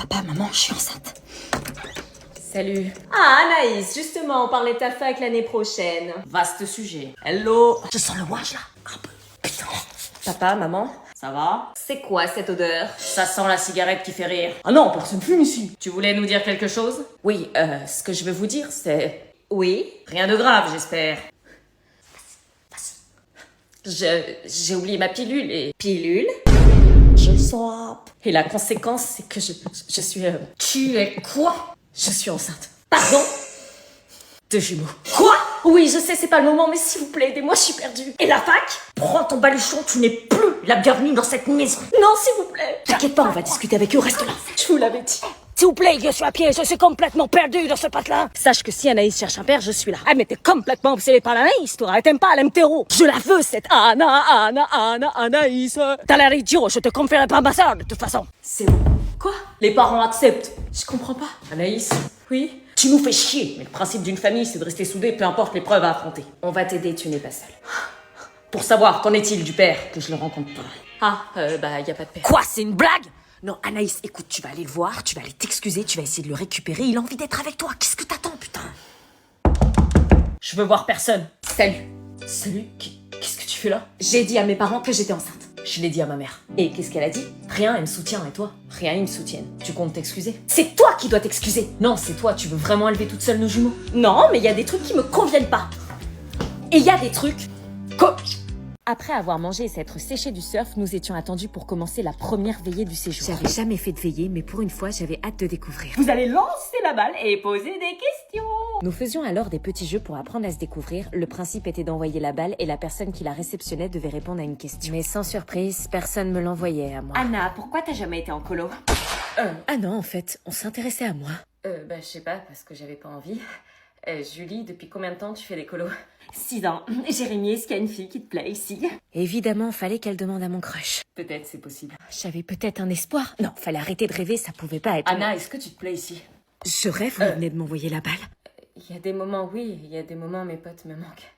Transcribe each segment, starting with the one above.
Papa, maman, je suis enceinte. Salut. Ah, Anaïs, justement, on parlait de ta fac l'année prochaine. Vaste sujet. Hello. Je sens le wash là. Un peu. Putain. Papa, maman, Ça va? c'est quoi cette odeur? Ça sent la cigarette qui fait rire. Ah non, personne fume ici. Tu voulais nous dire quelque chose? Oui, ce que je veux vous dire, c'est... Oui? Rien de grave, j'espère. J'ai oublié ma pilule et... Pilule? Je le sens. Et la conséquence, c'est que je suis... Tu es quoi? Je suis enceinte. Pardon? De jumeaux. Quoi? Oui, je sais, c'est pas le moment, mais s'il vous plaît, aidez-moi, je suis perdue. Et la fac? Prends ton baluchon, tu n'es plus la bienvenue dans cette maison. Non, s'il vous plaît. T'inquiète pas, on va discuter avec eux, reste là. Je vous l'avais dit. S'il vous plaît, je suis à pied, je suis complètement perdue dans ce patelin. Sache que si Anaïs cherche un père, je suis là. Ah, mais t'es complètement obsédée par l'Anaïs, toi. Elle t'aime pas, elle aime terreau. Je la veux, cette Anaïs. T'as l'air idiot, je te confierai pas ma sœur, de toute façon. C'est bon. Quoi? Les parents acceptent. Je comprends pas. Anaïs, Oui? tu nous fais chier. Mais le principe d'une famille, c'est de rester soudés, peu importe l'épreuve à affronter. On va t'aider, tu n'es pas seule. Pour savoir, qu'en est-il du père? Que je le rencontre pas. Ah, y a pas de père. Quoi, c'est une blague? Non, Anaïs, écoute, tu vas aller le voir, tu vas aller t'excuser, tu vas essayer de le récupérer. Il a envie d'être avec toi. Qu'est-ce que t'attends, putain? Je veux voir personne. Salut. Salut, qu'est-ce que tu fais là? J'ai dit à mes parents que j'étais enceinte. Je l'ai dit à ma mère. Et qu'est-ce qu'elle a dit? Rien, elle me soutient, et toi? Rien, ils me soutiennent. Tu comptes t'excuser? C'est toi qui dois t'excuser. Non, c'est toi, tu veux vraiment élever toute seule nos jumeaux? Non, mais il y a des trucs qui me conviennent pas. Et il y a des trucs... Après avoir mangé et s'être séché du surf, nous étions attendus pour commencer la première veillée du séjour. J'avais jamais fait de veillée, mais pour une fois, j'avais hâte de découvrir. Vous allez lancer la balle et poser des questions. Nous faisions alors des petits jeux pour apprendre à se découvrir. Le principe était d'envoyer la balle et la personne qui la réceptionnait devait répondre à une question. Mais sans surprise, personne me l'envoyait à moi. Anna, pourquoi t'as jamais été en colo? Ah non, en fait, on s'intéressait à moi. Je sais pas, parce que j'avais pas envie. Julie, depuis combien de temps tu fais des colos? 6 ans. Jérémy, est-ce qu'il y a une fille qui te plaît ici? Évidemment, fallait qu'elle demande à mon crush. Peut-être, c'est possible. J'avais peut-être un espoir. Non, fallait arrêter de rêver, ça pouvait pas être... Anna, est-ce que tu te plais ici? Je rêve, vous venez de m'envoyer la balle. Il y a des moments, oui, il y a des moments, mes potes me manquent.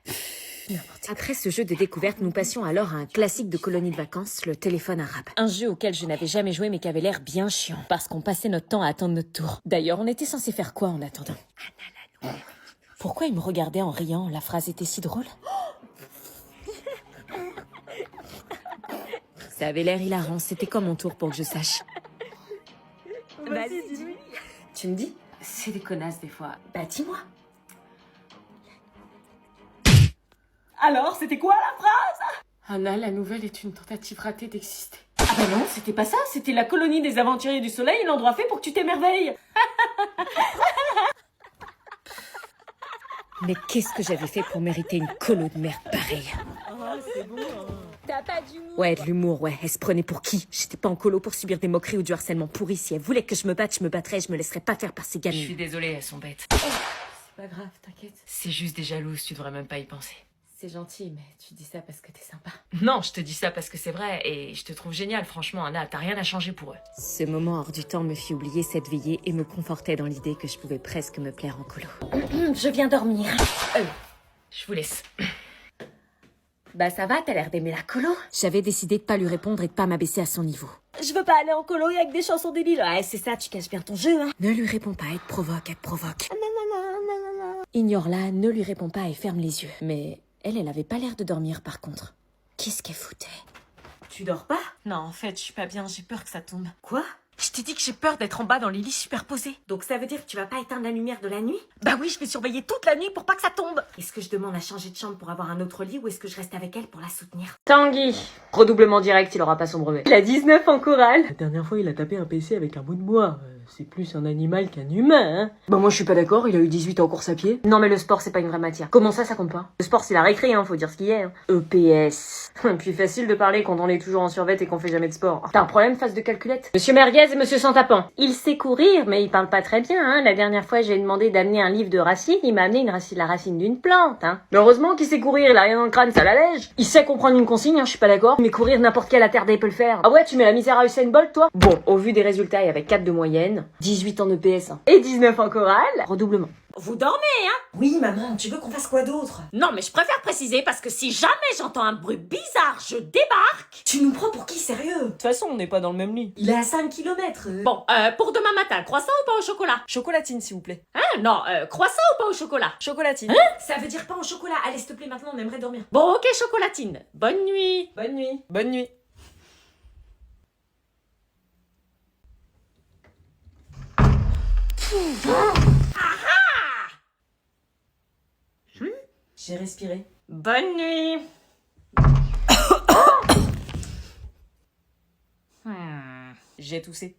Après ce jeu de découverte, nous passions alors à un classique de colonie de vacances, le téléphone arabe. Un jeu auquel je n'avais jamais joué mais qui avait l'air bien chiant, parce qu'on passait notre temps à attendre notre tour. D'ailleurs, on était censé faire quoi en attendant? Pourquoi il me regardait en riant? La phrase était si drôle. Ça avait l'air hilarant, c'était comme mon tour pour que je sache. Vas-y, dis-lui. Tu me dis? C'est des connasses des fois. Bah dis-moi. Alors, c'était quoi la phrase? Anna, la nouvelle est une tentative ratée d'exister. Ah bah non, c'était pas ça, c'était la colonie des aventuriers du soleil, l'endroit fait pour que tu t'émerveilles. Mais qu'est-ce que j'avais fait pour mériter une colo de merde pareille? T'as pas d'humour. Ouais, de l'humour, ouais. Elle se prenait pour qui? J'étais pas en colo pour subir des moqueries ou du harcèlement pourri. Si elle voulait que je me batte, je me battrais. Je me laisserais pas faire par ces Je suis gamines. désolée, elles sont bêtes. C'est pas grave, t'inquiète. C'est juste des jalouses, tu devrais même pas y penser. C'est gentil, mais tu dis ça parce que t'es sympa. Non, je te dis ça parce que c'est vrai, et je te trouve génial, franchement, Anna, t'as rien à changer pour eux. Ce moment hors du temps me fit oublier cette veillée et me confortait dans l'idée que je pouvais presque me plaire en colo. Je viens dormir. Je vous laisse. Bah ça va, t'as l'air d'aimer la colo. J'avais décidé de pas lui répondre et de pas m'abaisser à son niveau. Je veux pas aller en colo avec des chansons débiles. Ouais, c'est ça, tu caches bien ton jeu, hein. Ne lui réponds pas, elle te provoque, elle te provoque. Ignore-la, ne lui réponds pas et ferme les yeux. Mais elle avait pas l'air de dormir par contre. Qu'est-ce qu'elle foutait? Tu dors pas? Non, en fait, je suis pas bien, j'ai peur que ça tombe. Quoi? Je t'ai dit que j'ai peur d'être en bas dans les lits superposés. Donc ça veut dire que tu vas pas éteindre la lumière de la nuit? Bah oui, je vais surveiller toute la nuit pour pas que ça tombe. Est-ce que je demande à changer de chambre pour avoir un autre lit ou est-ce que je reste avec elle pour la soutenir? Tanguy. Redoublement direct, il aura pas son brevet. Il a 19 en chorale. La dernière fois, il a tapé un PC avec un bout de bois. C'est plus un animal qu'un humain, hein. Bah moi je suis pas d'accord, il a eu 18 en course à pied. Non mais le sport c'est pas une vraie matière. Comment ça compte pas? Le sport c'est la récré, hein, faut dire ce qu'il y a. Hein. EPS. Puis facile de parler quand on est toujours en survêt et qu'on fait jamais de sport. T'as un problème face de calculette? Monsieur Merguez et monsieur Santapant. Il sait courir mais il parle pas très bien, hein. La dernière fois j'ai demandé d'amener un livre de racines, il m'a amené la racine d'une plante, hein. Mais heureusement qu'il sait courir, il a rien dans le crâne, ça l'allège. Il sait comprendre une consigne, hein, je suis pas d'accord. Mais courir n'importe quel attardé peut le faire. Ah ouais, tu mets la misère à Usain Bolt toi? Bon, au vu des résultats et avec 4 de moyenne, 18 en EPS hein, et 19 en chorale, redoublement. Vous dormez, hein? Oui, maman, tu veux qu'on fasse quoi d'autre? Non, mais je préfère préciser parce que si jamais j'entends un bruit bizarre, je débarque. Tu nous prends pour qui, sérieux? De toute façon, on n'est pas dans le même lit. Il est à 5 km. Bon, pour demain matin, croissant ou pas au chocolat? Chocolatine, s'il vous plaît. Hein? Non, croissant ou pas au chocolat? Chocolatine. Ça veut dire pas en chocolat. Allez, s'il te plaît, maintenant, on aimerait dormir. Bon, ok, chocolatine. Bonne nuit. Bonne nuit. Bonne nuit. J'ai respiré. Bonne nuit. J'ai toussé.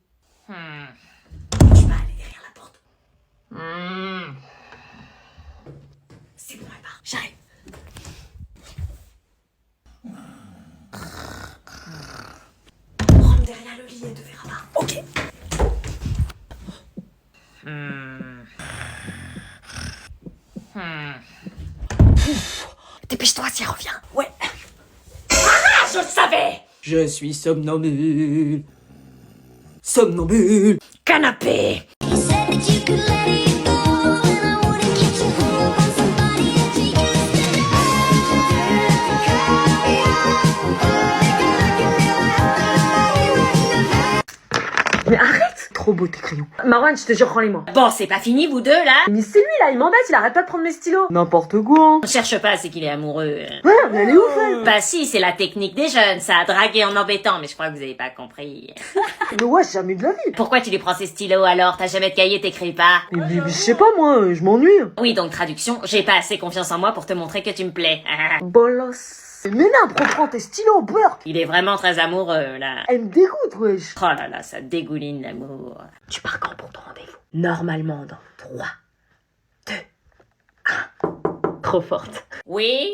Tu vas aller derrière la porte. C'est bon, elle part. J'arrive. Rentre derrière le lit, elle te verra pas. Ok. Dépêche-toi, si elle revient. Ouais. Ah, je le savais. Je suis somnambule. Somnambule. Canapé. You said that you could let it go, and I wouldn't get you home on somebody that you used to Mais arrête! Trop beau tes crayons. Marwan, je te jure, rends-les-moi. Bon, c'est pas fini, vous deux, là? Mais c'est lui là, il m'embête, il arrête pas de prendre mes stylos. N'importe quoi, hein. On cherche pas, c'est qu'il est amoureux. Ouais, mais elle est ouf, elle. Bah si, c'est la technique des jeunes, ça, draguer en embêtant, mais je crois que vous avez pas compris. Mais ouais, j'ai jamais de la vie. Pourquoi tu lui prends ses stylos alors? T'as jamais de cahier, t'écris pas? Mais je sais pas, moi, je m'ennuie. Oui, donc traduction, j'ai pas assez confiance en moi pour te montrer que tu me plais. Bolos. Mais n'importe quoi, prends tes stylos, beurre. Il est vraiment très amoureux, là. Elle me dégoûte, wesh. Oh là là, ça dégouline l'amour. Tu pars quand pour ton rendez-vous? Normalement, dans 3, 2, 1. Trop forte. Oui?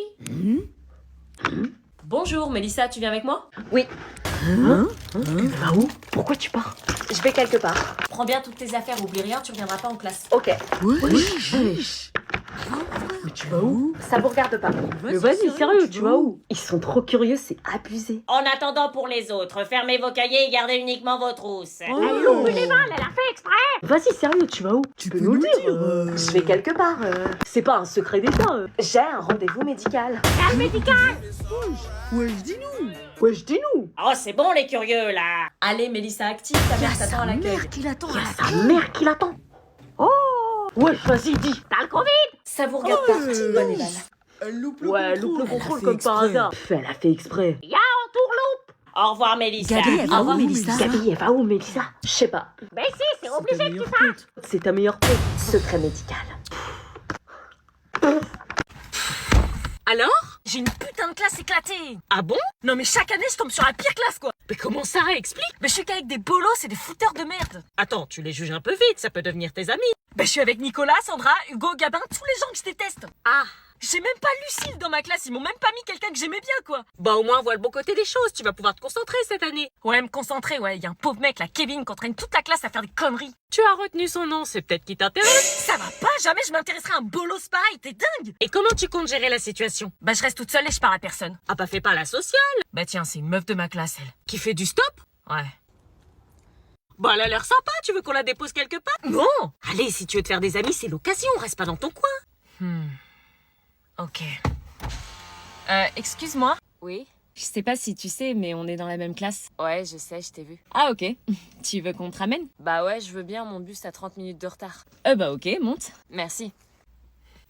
Bonjour, Mélissa, tu viens avec moi? Oui. Va où? Pourquoi tu pars? Je vais quelque part. Prends bien toutes tes affaires, oublie rien, tu reviendras pas en classe. Ok. Mais tu vas où? Ça vous regarde pas. Mais vas-y, sérieux, tu vas où? Ils sont trop curieux, c'est abusé. En attendant pour les autres, fermez vos cahiers et gardez uniquement vos trousses. Vas-y, sérieux, tu vas où? Tu peux nous le dire. Je vais quelque part. C'est pas un secret d'État. J'ai un rendez-vous médical. Ouais, dis-nous. Ouais, dis-nous. Oh, c'est bon les curieux, là. Allez, Mélissa, active, ta mère t'attend à l'accueil. Qui l'attend? Sa mère qui l'attend. Ouais, vas-y, dis. T'as le Covid? Ça vous regarde pas. Bonne Eval. Elle loupe le contrôle comme par hasard. Elle a fait exprès. Au revoir, Mélissa. Gabi, elle va Au où, revoir. Mélissa? Gabi, elle va où, Mélissa? Je sais pas. Mais si, c'est obligé que tu fasses. C'est ta meilleure pote. Secret médical. Alors? J'ai une putain de classe éclatée. Ah bon? Non mais chaque année je tombe sur la pire classe quoi. Mais comment ça? Explique. Mais je suis qu'avec des bolos et des fouteurs de merde. Attends, tu les juges un peu vite, ça peut devenir tes amis. Bah je suis avec Nicolas, Sandra, Hugo, Gabin, tous les gens que je déteste. Ah. J'ai même pas Lucille dans ma classe, ils m'ont même pas mis quelqu'un que j'aimais bien quoi. Bah au moins vois le bon côté des choses, tu vas pouvoir te concentrer cette année. Ouais, me concentrer, ouais, y a un pauvre mec là, Kevin, qui entraîne toute la classe à faire des conneries. Tu as retenu son nom, c'est peut-être qui t'intéresse. Ça va pas, jamais je m'intéresserai à un bolos pareil, t'es dingue. Et comment tu comptes gérer la situation? Bah je reste toute seule et je parle à personne. Ah bah fais pas la sociale. Bah tiens, c'est une meuf de ma classe elle. Qui fait du stop? Ouais. Bah elle a l'air sympa, tu veux qu'on la dépose quelque part? Non. Allez, si tu veux te faire des amis, c'est l'occasion, reste pas dans ton coin. Ok. Excuse-moi. Oui, je sais pas si tu sais, mais on est dans la même classe. Ouais, je sais, je t'ai vu. Ah ok, tu veux qu'on te ramène? Bah ouais, je veux bien, mon bus a 30 minutes de retard. Bah ok, monte. Merci.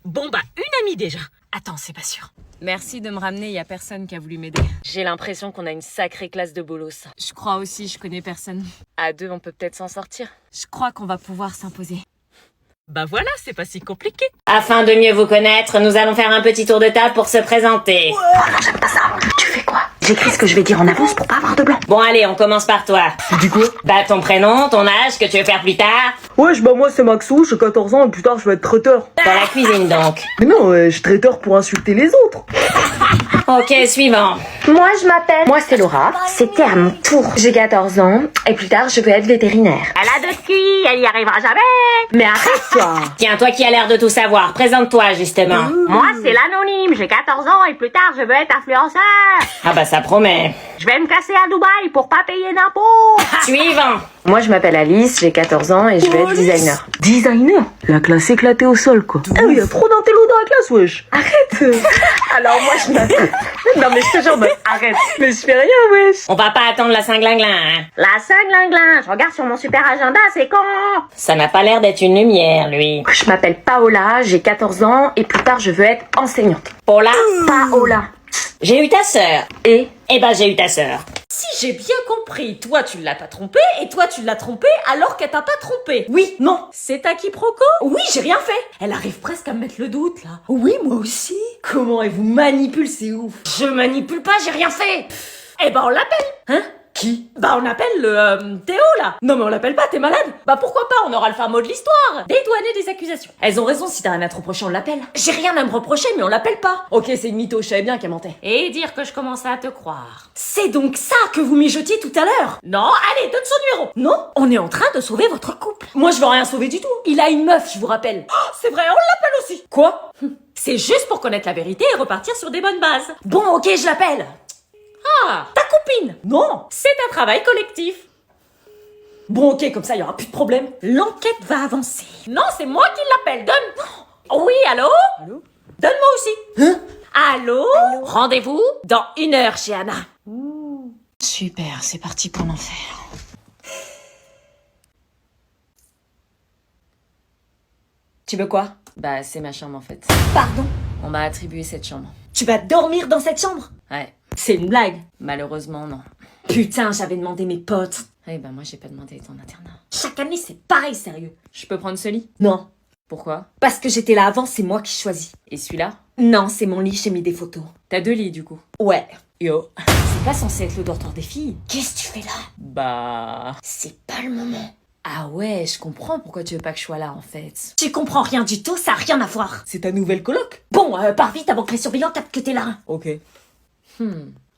Bon bah, une amie déjà. Attends, c'est pas sûr. Merci de me ramener, y a personne qui a voulu m'aider. J'ai l'impression qu'on a une sacrée classe de bolos. Je crois aussi, je connais personne. À deux, on peut peut-être s'en sortir. Je crois qu'on va pouvoir s'imposer. Bah voilà, c'est pas si compliqué. Afin de mieux vous connaître, nous allons faire un petit tour de table pour se présenter. J'aime pas ça. Tu fais quoi? J'écris ce que je vais dire en avance pour pas avoir de blanc. Bon allez, on commence par toi. Tu dis quoi? Bah ton prénom, ton âge, que tu veux faire plus tard. Wesh, bah moi c'est Maxou, j'ai 14 ans et plus tard je vais être traiteur. Dans la cuisine donc. Mais non, je suis traiteur pour insulter les autres. Ok, suivant. Moi, je m'appelle. Moi, c'est Laura. C'était à mon tour. J'ai 14 ans et plus tard, je veux être vétérinaire. Elle a de ski, elle y arrivera jamais. Mais arrête-toi. Tiens, toi qui as l'air de tout savoir, présente-toi justement. Moi, c'est l'anonyme. J'ai 14 ans et plus tard, je veux être influenceur. Ah bah ça promet. Je vais me casser à Dubaï pour pas payer d'impôts. Suivant. Moi, je m'appelle Alice, j'ai 14 ans et je vais être designer. Designer. La classe éclatée au sol, quoi. Ah oui, y a trop d'intello dans la classe, wesh. Arrête. Alors moi, je m'appelle... Non mais je te jure, arrête. Mais je fais rien, wesh. On va pas attendre la Saint-Glinglin, hein. La Saint-Glinglin, je regarde sur mon super agenda, c'est quand? Ça n'a pas l'air d'être une lumière, lui. Je m'appelle Paola, j'ai 14 ans et plus tard, je veux être enseignante. Paula, Paola. j'ai eu ta sœur. Et Eh ben, j'ai eu ta sœur. Si j'ai bien compris, toi tu l'as pas trompé et toi tu l'as trompé alors qu'elle t'a pas trompé. Oui, non, c'est un quiproquo. Oui, j'ai rien fait. Elle arrive presque à me mettre le doute là. Oui, moi aussi. Comment elle vous manipule, c'est ouf. Je manipule pas, j'ai rien fait. Eh ben on l'appelle. Hein? Qui? Bah on appelle le Théo là. Non mais on l'appelle pas, t'es malade? Bah pourquoi pas, on aura le fin mot de l'histoire. Dédouaner des accusations. Elles ont raison, si t'as rien à te reprocher, on l'appelle. J'ai rien à me reprocher mais on l'appelle pas. Ok, c'est une mytho, je savais bien qu'elle mentait. Et dire que je commençais à te croire. C'est donc ça que vous mijotiez tout à l'heure? Non, allez, donne son numéro. Non, on est en train de sauver votre couple. Moi, je veux rien sauver du tout. Il a une meuf, je vous rappelle. Oh, c'est vrai, on l'appelle aussi. Quoi? C'est juste pour connaître la vérité et repartir sur des bonnes bases. Bon, ok, je l'appelle. Ah, ta copine? Non, c'est un travail collectif. Bon, ok, comme ça, il y aura plus de problème. L'enquête va avancer. Non, c'est moi qui l'appelle, donne. Oui, allô? Allô? Donne-moi aussi. Hein? Allô? Rendez-vous dans 1 heure chez Anna. Super, c'est parti pour l'enfer. Tu veux quoi? Bah, c'est ma chambre en fait. Pardon? On m'a attribué cette chambre. Tu vas dormir dans cette chambre? Ouais, C'est une blague. malheureusement, non. Putain, j'avais demandé mes potes. Eh ben, moi, j'ai pas demandé ton internat. Chaque année, c'est pareil, sérieux. Je peux prendre ce lit? Non, Pourquoi? parce que j'étais là avant, c'est moi qui choisis. Et celui-là? Non, c'est mon lit, j'ai mis des photos. T'as 2 lits du coup. Ouais. Yo. C'est pas censé être le dortoir des filles. Qu'est-ce que tu fais là? Bah. C'est pas le moment. Ah ouais, je comprends pourquoi tu veux pas que je sois là en fait. Tu comprends rien du tout, ça a rien à voir. C'est ta nouvelle coloc? Bon, pars vite avant que les surveillants captent que t'es là. Ok.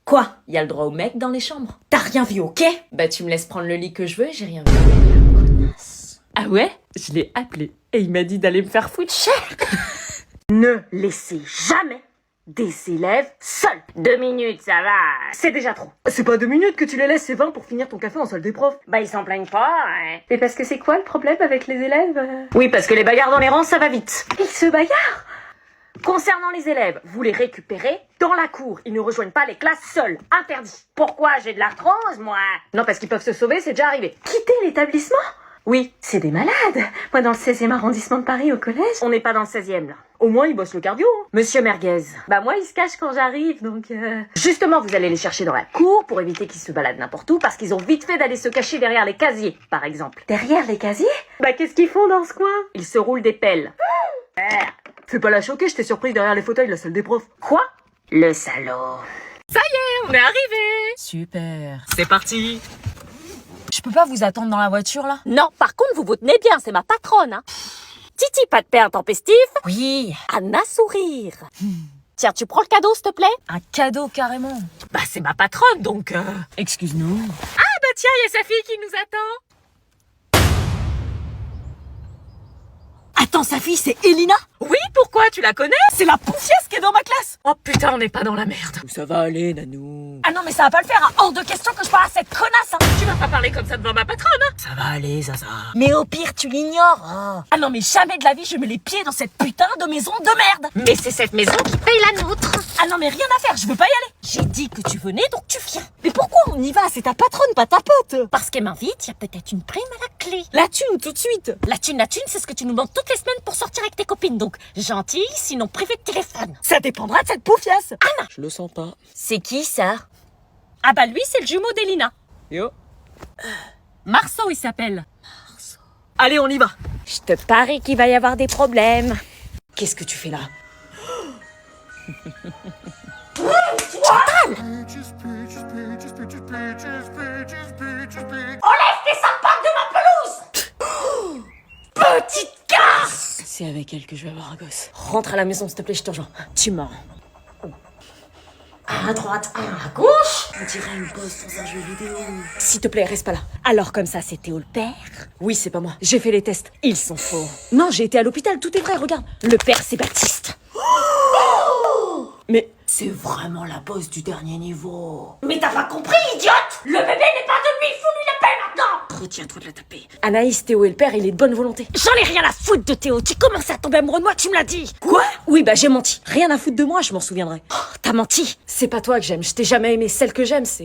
Quoi? Y a le droit au mec dans les chambres. T'as rien vu, ok? Bah, tu me laisses prendre le lit que je veux, j'ai rien vu. Ah ouais? Je l'ai appelé et il m'a dit d'aller me faire foutre cher. ne laissez jamais des élèves seuls. 2 minutes, ça va. C'est déjà trop. C'est pas 2 minutes que tu les laisses, c'est 20 pour finir ton café en salle des profs. Bah, ils s'en plaignent pas, hein. Et parce que c'est quoi le problème avec les élèves? Oui, parce que les bagarres dans les rangs, ça va vite. Ils se bagarrent? Concernant les élèves, vous les récupérez dans la cour. Ils ne rejoignent pas les classes seuls. Interdit. Pourquoi? J'ai de l'arthrose, moi. Non, parce qu'ils peuvent se sauver, c'est déjà arrivé. Quitter l'établissement? Oui, c'est des malades. Moi, dans le 16e arrondissement de Paris, au collège, on n'est pas dans le 16e, là. Au moins, ils bossent le cardio. Hein. Monsieur Merguez. Bah moi, il se cache quand j'arrive, donc... Justement, vous allez les chercher dans la cour pour éviter qu'ils se baladent n'importe où, parce qu'ils ont vite fait d'aller se cacher derrière les casiers, par exemple. Derrière les casiers? Bah qu'est-ce qu'ils font dans ce coin? Ils se roulent des pelles. Fais pas la choquer, je t'ai surprise derrière les fauteuils de la salle des profs. Quoi? Le salaud. On est arrivé. Super. C'est parti. Je peux pas vous attendre dans la voiture là? Non, par contre, vous vous tenez bien, c'est ma patronne, hein. Titi, pas de père tempestif. Oui. Anna, sourire. Tiens, tu prends le cadeau, s'il te plaît? Un cadeau carrément. Bah c'est ma patronne donc. Excuse-nous. Ah bah tiens, il y a sa fille qui nous attend. Attends, sa fille, c'est Elina? Oui, pourquoi? Tu la connais? C'est la poufiasse qui est dans ma classe. Oh putain, on n'est pas dans la merde. Ça va aller, Nanou. Ah non, mais ça va pas le faire, hein. Hors de question que je parle à cette connasse, hein. Tu vas pas parler comme ça devant ma patronne, hein? Ça va aller, Zaza. Mais au pire, tu l'ignores. Oh. Ah non, mais jamais de la vie, je mets les pieds dans cette putain de maison de merde. Mais c'est cette maison qui paye la nôtre. Ah non, mais rien à faire, je veux pas y aller. J'ai dit que tu venais, donc tu viens. Mais pourquoi on y va? C'est ta patronne, pas ta pote. Parce qu'elle m'invite, il y a peut-être une prime à la clé. La thune, tout de suite. La thune, c'est ce que tu nous demandes toutes les semaines pour sortir avec tes copines. Donc, gentil, sinon privé de téléphone. Ça dépendra de cette poufiasse. Anna. Je le sens pas. C'est qui, ça? Ah bah lui, c'est le jumeau d'Elina. Yo. Marceau, il s'appelle. Allez, on y va. Je te parie qu'il va y avoir des problèmes. Qu'est-ce que tu fais là? Enlève tes sapates de ma pelouse! Petite casse! C'est avec elle que je vais avoir un gosse. Rentre à la maison, s'il te plaît, je te rejoins. Tu mens. Un à droite, un à gauche. On dirait une bosse dans un jeu vidéo. S'il te plaît, reste pas là. Alors comme ça, c'est Théo le père? Oui, c'est pas moi. J'ai fait les tests. Ils sont faux. Non, j'ai été à l'hôpital, tout est vrai, regarde. Le père, c'est Baptiste. Mais c'est vraiment la bosse du dernier niveau. Mais t'as pas compris, idiote! Le bébé n'est pas de lui, fous-lui la paix maintenant! Tiens-toi de la taper. Anaïs, Théo et le père, il est de bonne volonté. J'en ai rien à foutre de Théo. Tu commences à tomber amoureux de moi, tu me l'as dit. Quoi? Oui, bah j'ai menti. Rien à foutre de moi, je m'en souviendrai. T'as menti. C'est pas toi que j'aime, je t'ai jamais aimé. Celle que j'aime, c'est